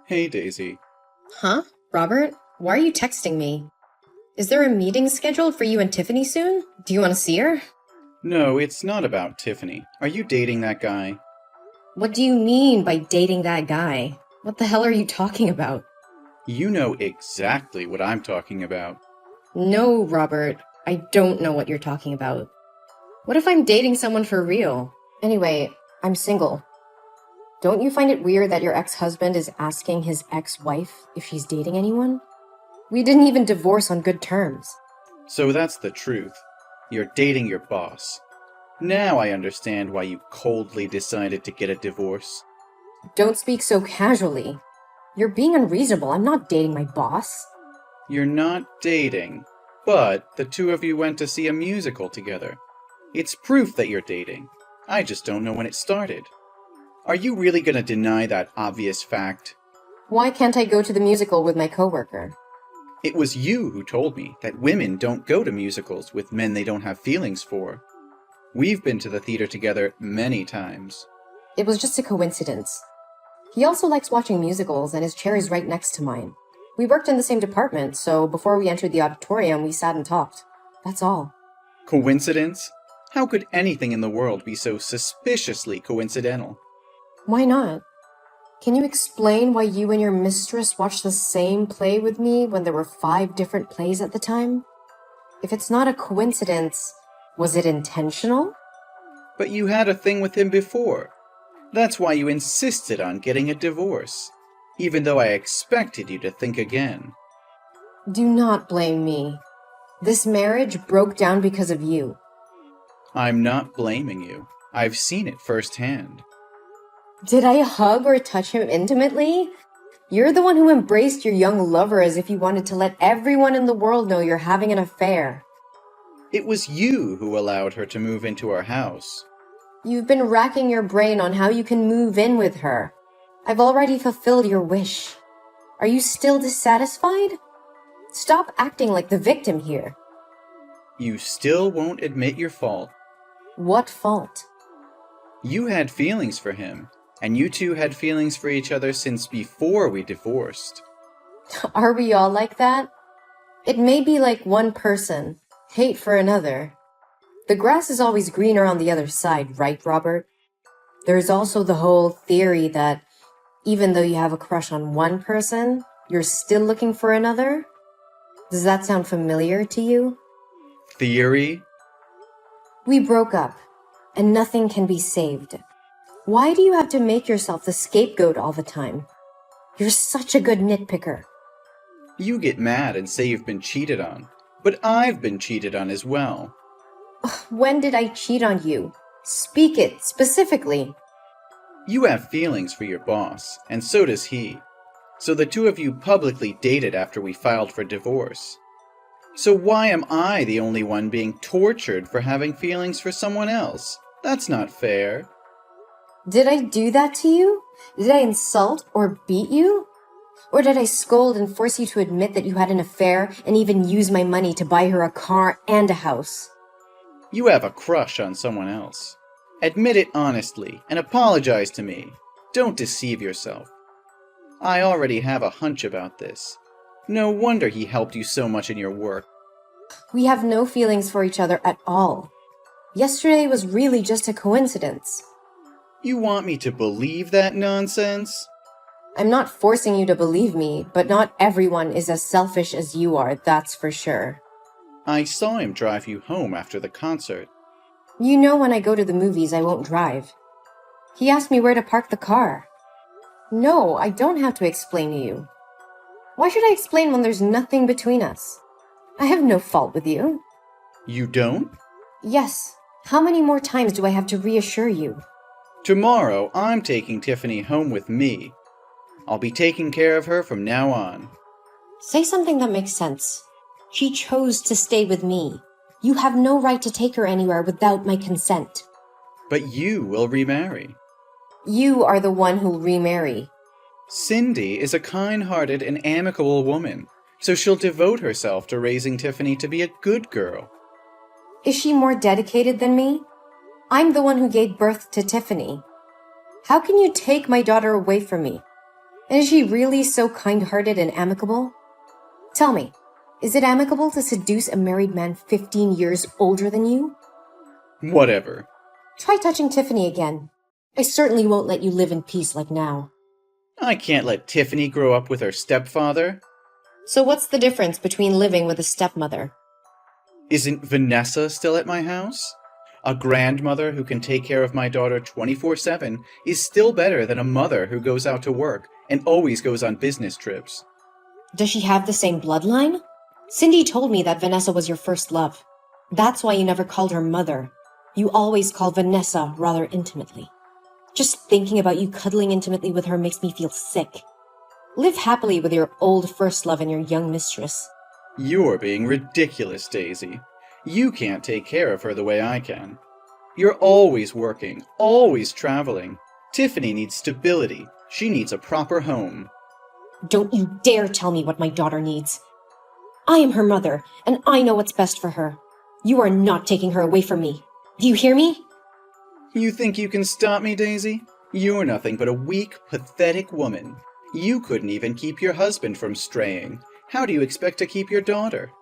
Hey, Daisy. Huh? Robert? Why are you texting me? Is there a meeting scheduled for you and Tiffany soon? Do you want to see her? No, it's not about Tiffany. Are you dating that guy? What do you mean by dating that guy? What the hell are you talking about? You know exactly what I'm talking about. No, Robert. I don't know what you're talking about. What if I'm dating someone for real? Anyway, I'm single. Don't you find it weird that your ex-husband is asking his ex-wife if she's dating anyone? We didn't even divorce on good terms. So that's the truth. You're dating your boss. Now I understand why you coldly decided to get a divorce. Don't speak so casually. You're being unreasonable. I'm not dating my boss. You're not dating, but the two of you went to see a musical together. It's proof that you're dating. I just don't know when it started. Are you really gonna deny that obvious fact? Why can't I go to the musical with my coworker? It was you who told me that women don't go to musicals with men they don't have feelings for. We've been to the theater together many times. It was just a coincidence. He also likes watching musicals, and his chair is right next to mine. We worked in the same department, so before we entered the auditorium, we sat and talked. That's all. Coincidence? How could anything in the world be so suspiciously coincidental? Why not? Can you explain why you and your mistress watched the same play with me when there were 5 different plays at the time? If it's not a coincidence, was it intentional? But you had a thing with him before. That's why you insisted on getting a divorce, even though I expected you to think again. Do not blame me. This marriage broke down because of you. I'm not blaming you. I've seen it firsthand. Did I hug or touch him intimately? You're the one who embraced your young lover as if you wanted to let everyone in the world know you're having an affair. It was you who allowed her to move into our house. You've been racking your brain on how you can move in with her. I've already fulfilled your wish. Are you still dissatisfied? Stop acting like the victim here. You still won't admit your fault. What fault? You had feelings for him, and you two had feelings for each other since before we divorced. Are we all like that? It may be like one person, hate for another. The grass is always greener on the other side, right, Robert? There's also the whole theory that even though you have a crush on one person, you're still looking for another? Does that sound familiar to you? Theory? We broke up, and nothing can be saved. Why do you have to make yourself the scapegoat all the time? You're such a good nitpicker. You get mad and say you've been cheated on, but I've been cheated on as well. When did I cheat on you? Speak it, specifically. You have feelings for your boss, and so does he. So the two of you publicly dated after we filed for divorce. So why am I the only one being tortured for having feelings for someone else? That's not fair. Did I do that to you? Did I insult or beat you? Or did I scold and force you to admit that you had an affair and even use my money to buy her a car and a house? You have a crush on someone else. Admit it honestly and apologize to me. Don't deceive yourself. I already have a hunch about this. No wonder he helped you so much in your work. We have no feelings for each other at all. Yesterday was really just a coincidence. You want me to believe that nonsense? I'm not forcing you to believe me, but not everyone is as selfish as you are, that's for sure. I saw him drive you home after the concert. You know when I go to the movies, I won't drive. He asked me where to park the car. No, I don't have to explain to you. Why should I explain when there's nothing between us? I have no fault with you. You don't? Yes. How many more times do I have to reassure you? Tomorrow, I'm taking Tiffany home with me. I'll be taking care of her from now on. Say something that makes sense. She chose to stay with me. You have no right to take her anywhere without my consent. But you will remarry. You are the one who'll remarry. Cindy is a kind-hearted and amicable woman, so she'll devote herself to raising Tiffany to be a good girl. Is she more dedicated than me? I'm the one who gave birth to Tiffany. How can you take my daughter away from me? And is she really so kind-hearted and amicable? Tell me, is it amicable to seduce a married man 15 years older than you? Whatever. Try touching Tiffany again. I certainly won't let you live in peace like now. I can't let Tiffany grow up with her stepfather. So what's the difference between living with a stepmother? Isn't Vanessa still at my house? A grandmother who can take care of my daughter 24/7 is still better than a mother who goes out to work and always goes on business trips. Does she have the same bloodline? Cindy told me that Vanessa was your first love. That's why you never called her mother. You always called Vanessa rather intimately. Just thinking about you cuddling intimately with her makes me feel sick. Live happily with your old first love and your young mistress. You're being ridiculous, Daisy. You can't take care of her the way I can. You're always working, always traveling. Tiffany needs stability. She needs a proper home. Don't you dare tell me what my daughter needs. I am her mother, and I know what's best for her. You are not taking her away from me. Do you hear me? You think you can stop me, Daisy? You're nothing but a weak, pathetic woman. You couldn't even keep your husband from straying. How do you expect to keep your daughter?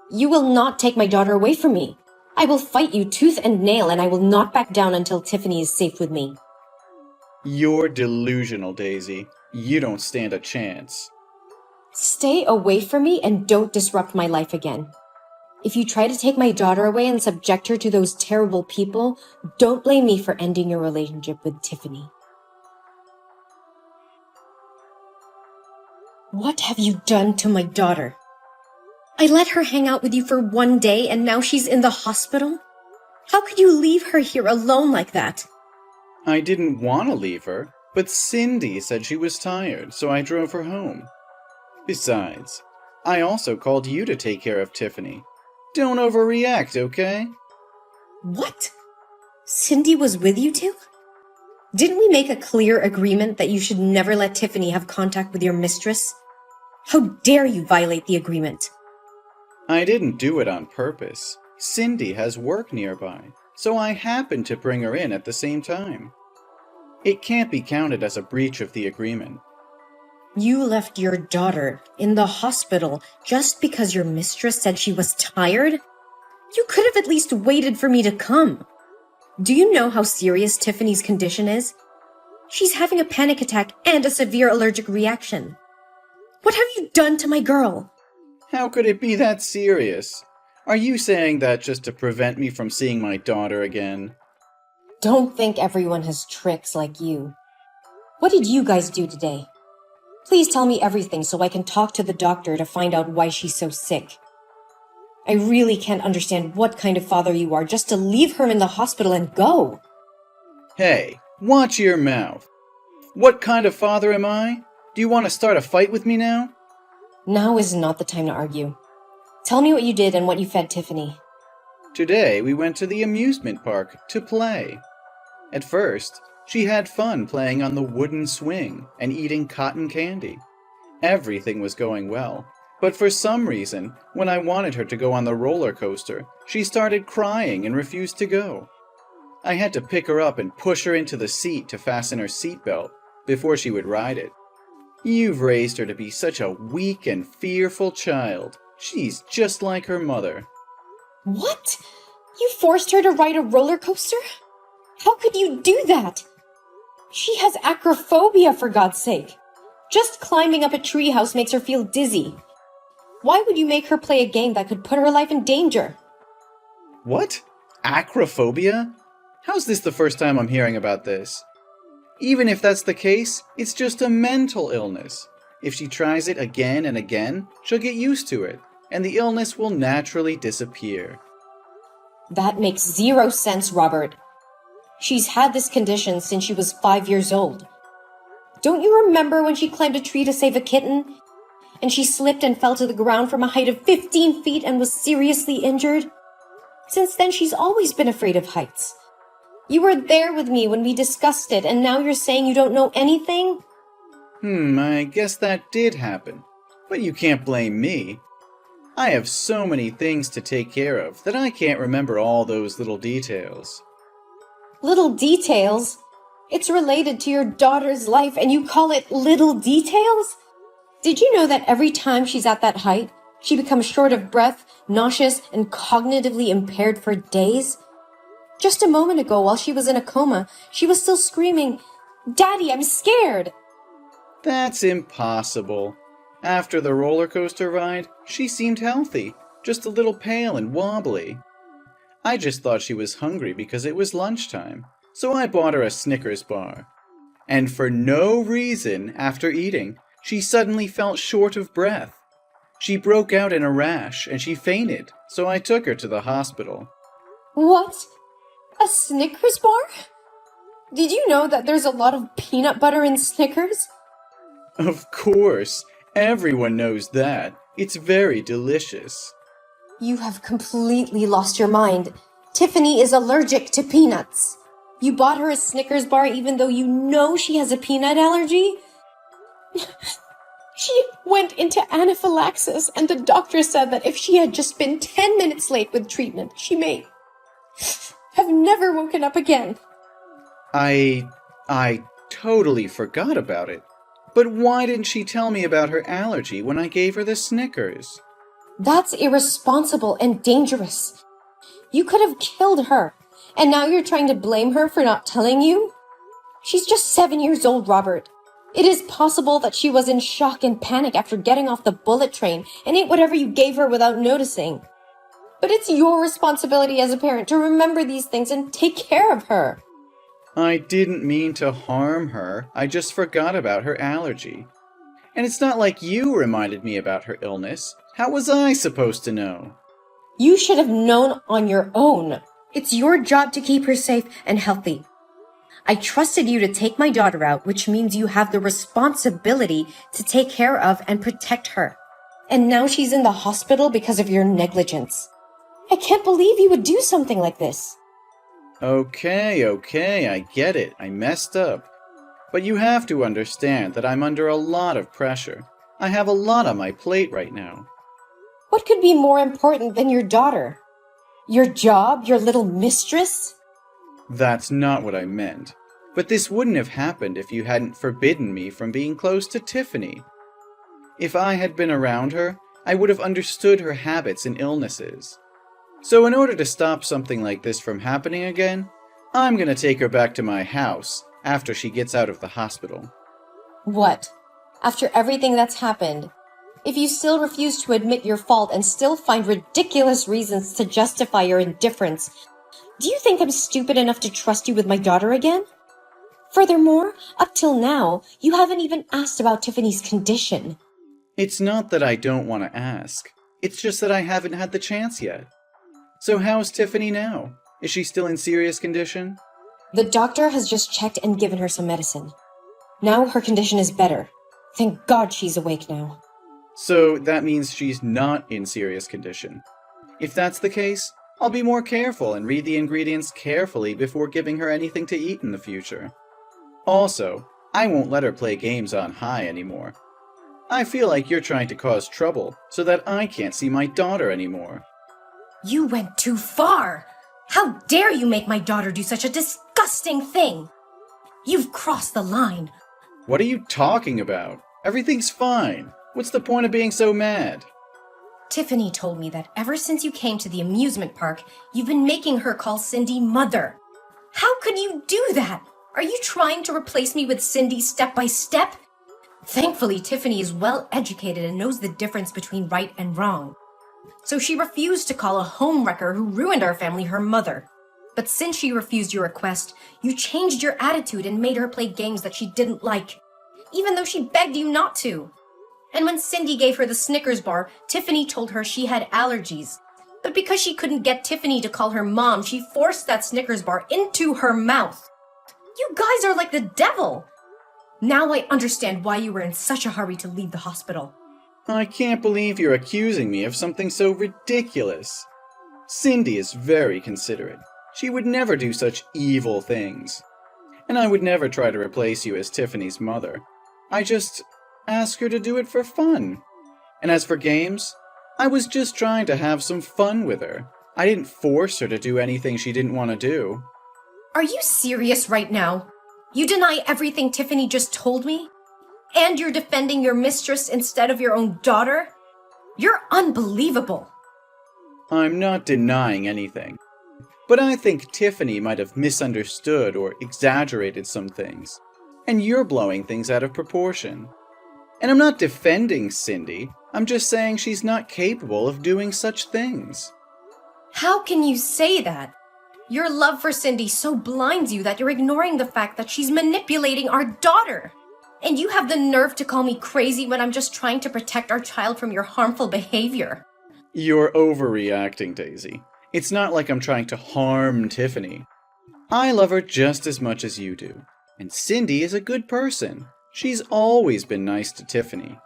You will not take my daughter away from me. I will fight you tooth and nail, and I will not back down until Tiffany is safe with me. You're delusional, Daisy. You don't stand a chance. Stay away from me and don't disrupt my life again. If you try to take my daughter away and subject her to those terrible people, don't blame me for ending your relationship with Tiffany. What have you done to my daughter? I let her hang out with you for one day and now she's in the hospital? How could you leave her here alone like that? I didn't want to leave her, but Cindy said she was tired, so I drove her home. Besides, I also called you to take care of Tiffany. Don't overreact, okay? What? Cindy was with you two? Didn't we make a clear agreement that you should never let Tiffany have contact with your mistress? How dare you violate the agreement? I didn't do it on purpose. Cindy has work nearby, so I happened to bring her in at the same time. It can't be counted as a breach of the agreement. You left your daughter in the hospital just because your mistress said she was tired? You could have at least waited for me to come. Do you know how serious Tiffany's condition is? She's having a panic attack and a severe allergic reaction. What have you done to my girl? How could it be that serious? Are you saying that just to prevent me from seeing my daughter again? Don't think everyone has tricks like you. What did you guys do today? Please tell me everything so I can talk to the doctor to find out why she's so sick. I really can't understand what kind of father you are just to leave her in the hospital and go. Hey, watch your mouth. What kind of father am I? Do you want to start a fight with me now? Now is not the time to argue. Tell me what you did and what you fed Tiffany. Today we went to the amusement park to play. At first, she had fun playing on the wooden swing and eating cotton candy. Everything was going well, but for some reason, when I wanted her to go on the roller coaster, she started crying and refused to go. I had to pick her up and push her into the seat to fasten her seatbelt before she would ride it. You've raised her to be such a weak and fearful child. She's just like her mother. What? You forced her to ride a roller coaster? How could you do that? She has acrophobia, for God's sake. Just climbing up a treehouse makes her feel dizzy. Why would you make her play a game that could put her life in danger? What? Acrophobia? How's this the first time I'm hearing about this? Even if that's the case, it's just a mental illness. If she tries it again and again, she'll get used to it, and the illness will naturally disappear. That makes zero sense, Robert. She's had this condition since she was 5 years old. Don't you remember when she climbed a tree to save a kitten? And she slipped and fell to the ground from a height of 15 feet and was seriously injured? Since then, she's always been afraid of heights. You were there with me when we discussed it, and now you're saying you don't know anything? I guess that did happen. But you can't blame me. I have so many things to take care of that I can't remember all those little details. Little details? It's related to your daughter's life and you call it little details? Did you know that every time she's at that height, she becomes short of breath, nauseous, and cognitively impaired for days? Just a moment ago, while she was in a coma, she was still screaming, "Daddy, I'm scared!" That's impossible. After the roller coaster ride, she seemed healthy, just a little pale and wobbly. I just thought she was hungry because it was lunchtime, so I bought her a Snickers bar. And for no reason, after eating, she suddenly felt short of breath. She broke out in a rash and she fainted, so I took her to the hospital. What? A Snickers bar? Did you know that there's a lot of peanut butter in Snickers? Of course, everyone knows that. It's very delicious. You have completely lost your mind. Tiffany is allergic to peanuts. You bought her a Snickers bar even though you know she has a peanut allergy? She went into anaphylaxis, and the doctor said that if she had just been 10 minutes late with treatment, she may have never woken up again. I totally forgot about it. But why didn't she tell me about her allergy when I gave her the Snickers? That's irresponsible and dangerous. You could have killed her, and now you're trying to blame her for not telling you? She's just 7 years old, Robert. It is possible that she was in shock and panic after getting off the bullet train and ate whatever you gave her without noticing. But it's your responsibility as a parent to remember these things and take care of her. I didn't mean to harm her. I just forgot about her allergy. And it's not like you reminded me about her illness. How was I supposed to know? You should have known on your own. It's your job to keep her safe and healthy. I trusted you to take my daughter out, which means you have the responsibility to take care of and protect her. And now she's in the hospital because of your negligence. I can't believe you would do something like this. Okay, I get it. I messed up. But you have to understand that I'm under a lot of pressure. I have a lot on my plate right now. What could be more important than your daughter? Your job, your little mistress? That's not what I meant. But this wouldn't have happened if you hadn't forbidden me from being close to Tiffany. If I had been around her, I would have understood her habits and illnesses. So in order to stop something like this from happening again, I'm gonna take her back to my house after she gets out of the hospital. What? After everything that's happened, if you still refuse to admit your fault and still find ridiculous reasons to justify your indifference, do you think I'm stupid enough to trust you with my daughter again? Furthermore, up till now, you haven't even asked about Tiffany's condition. It's not that I don't want to ask. It's just that I haven't had the chance yet. So how's Tiffany now? Is she still in serious condition? The doctor has just checked and given her some medicine. Now her condition is better. Thank God she's awake now. So that means she's not in serious condition. If that's the case, I'll be more careful and read the ingredients carefully before giving her anything to eat in the future. Also, I won't let her play games on high anymore. I feel like you're trying to cause trouble so that I can't see my daughter anymore. You went too far! How dare you make my daughter do such a disgusting thing! You've crossed the line. What are you talking about? Everything's fine. What's the point of being so mad? Tiffany told me that ever since you came to the amusement park, you've been making her call Cindy mother. How could you do that? Are you trying to replace me with Cindy step by step? Thankfully, Tiffany is well educated and knows the difference between right and wrong. So she refused to call a homewrecker who ruined our family her mother. But since she refused your request, you changed your attitude and made her play games that she didn't like, even though she begged you not to. And when Cindy gave her the Snickers bar, Tiffany told her she had allergies. But because she couldn't get Tiffany to call her mom, she forced that Snickers bar into her mouth. You guys are like the devil. Now I understand why you were in such a hurry to leave the hospital. I can't believe you're accusing me of something so ridiculous. Cindy is very considerate. She would never do such evil things. And I would never try to replace you as Tiffany's mother. I just ask her to do it for fun. And as for games, I was just trying to have some fun with her. I didn't force her to do anything she didn't want to do. Are you serious right now? You deny everything Tiffany just told me? And you're defending your mistress instead of your own daughter? You're unbelievable. I'm not denying anything. But I think Tiffany might have misunderstood or exaggerated some things. And you're blowing things out of proportion. And I'm not defending Cindy. I'm just saying she's not capable of doing such things. How can you say that? Your love for Cindy so blinds you that you're ignoring the fact that she's manipulating our daughter. And you have the nerve to call me crazy when I'm just trying to protect our child from your harmful behavior. You're overreacting, Daisy. It's not like I'm trying to harm Tiffany. I love her just as much as you do. And Cindy is a good person. She's always been nice to Tiffany.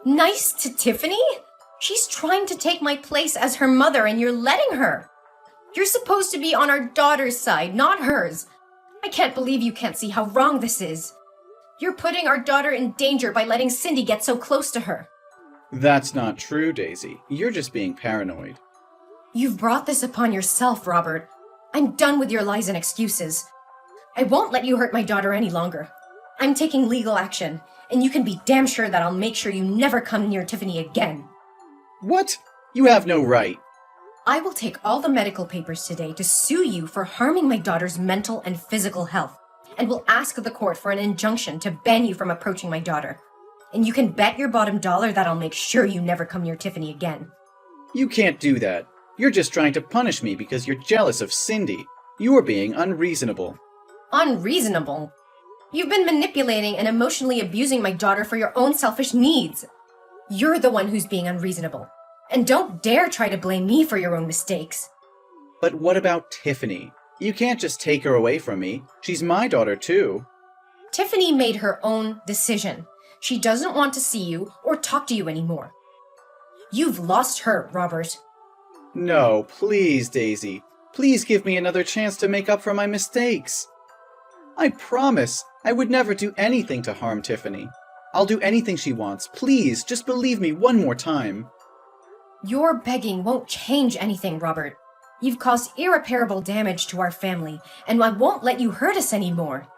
Nice to Tiffany? She's trying to take my place as her mother and you're letting her. You're supposed to be on our daughter's side, not hers. I can't believe you can't see how wrong this is. You're putting our daughter in danger by letting Cindy get so close to her. That's not true, Daisy. You're just being paranoid. You've brought this upon yourself, Robert. I'm done with your lies and excuses. I won't let you hurt my daughter any longer. I'm taking legal action, and you can be damn sure that I'll make sure you never come near Tiffany again. What? You have no right. I will take all the medical papers today to sue you for harming my daughter's mental and physical health, and will ask the court for an injunction to ban you from approaching my daughter. And you can bet your bottom dollar that I'll make sure you never come near Tiffany again. You can't do that. You're just trying to punish me because you're jealous of Cindy. You're being unreasonable. Unreasonable? You've been manipulating and emotionally abusing my daughter for your own selfish needs. You're the one who's being unreasonable. And don't dare try to blame me for your own mistakes. But what about Tiffany? You can't just take her away from me. She's my daughter too. Tiffany made her own decision. She doesn't want to see you or talk to you anymore. You've lost her, Robert. No, please, Daisy. Please give me another chance to make up for my mistakes. I promise I would never do anything to harm Tiffany. I'll do anything she wants. Please, just believe me one more time. Your begging won't change anything, Robert. You've caused irreparable damage to our family, and I won't let you hurt us anymore.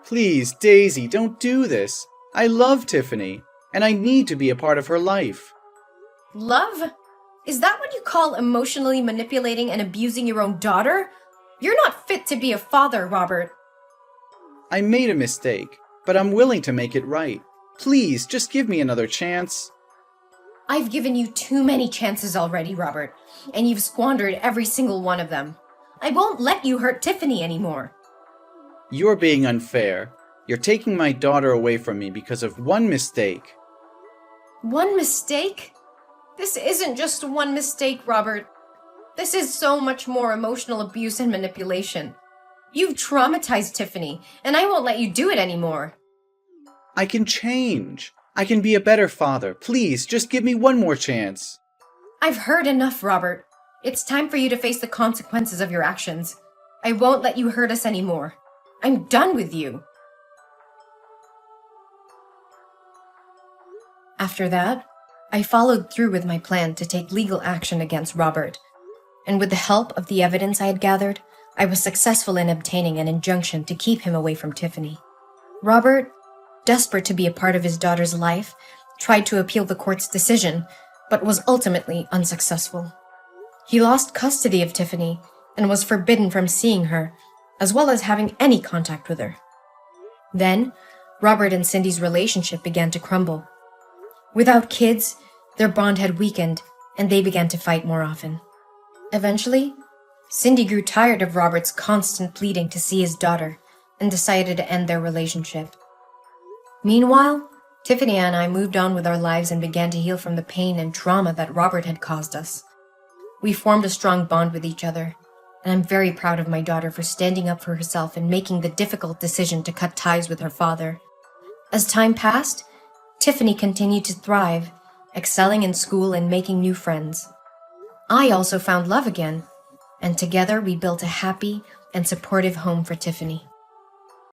Please, Daisy, don't do this. I love Tiffany, and I need to be a part of her life. Love? Is that what you call emotionally manipulating and abusing your own daughter? You're not fit to be a father, Robert. I made a mistake, but I'm willing to make it right. Please, just give me another chance. I've given you too many chances already, Robert, and you've squandered every single one of them. I won't let you hurt Tiffany anymore. You're being unfair. You're taking my daughter away from me because of one mistake. One mistake? This isn't just one mistake, Robert. This is so much more emotional abuse and manipulation. You've traumatized Tiffany, and I won't let you do it anymore. I can change. I can be a better father. Please, just give me one more chance. I've heard enough, Robert. It's time for you to face the consequences of your actions. I won't let you hurt us anymore. I'm done with you. After that, I followed through with my plan to take legal action against Robert. And with the help of the evidence I had gathered, I was successful in obtaining an injunction to keep him away from Tiffany. Robert, desperate to be a part of his daughter's life, tried to appeal the court's decision, but was ultimately unsuccessful. He lost custody of Tiffany and was forbidden from seeing her, as well as having any contact with her. Then, Robert and Cindy's relationship began to crumble. Without kids, their bond had weakened, and they began to fight more often. Eventually, Cindy grew tired of Robert's constant pleading to see his daughter and decided to end their relationship. Meanwhile, Tiffany and I moved on with our lives and began to heal from the pain and trauma that Robert had caused us. We formed a strong bond with each other, and I'm very proud of my daughter for standing up for herself and making the difficult decision to cut ties with her father. As time passed, Tiffany continued to thrive, excelling in school and making new friends. I also found love again, and together we built a happy and supportive home for Tiffany.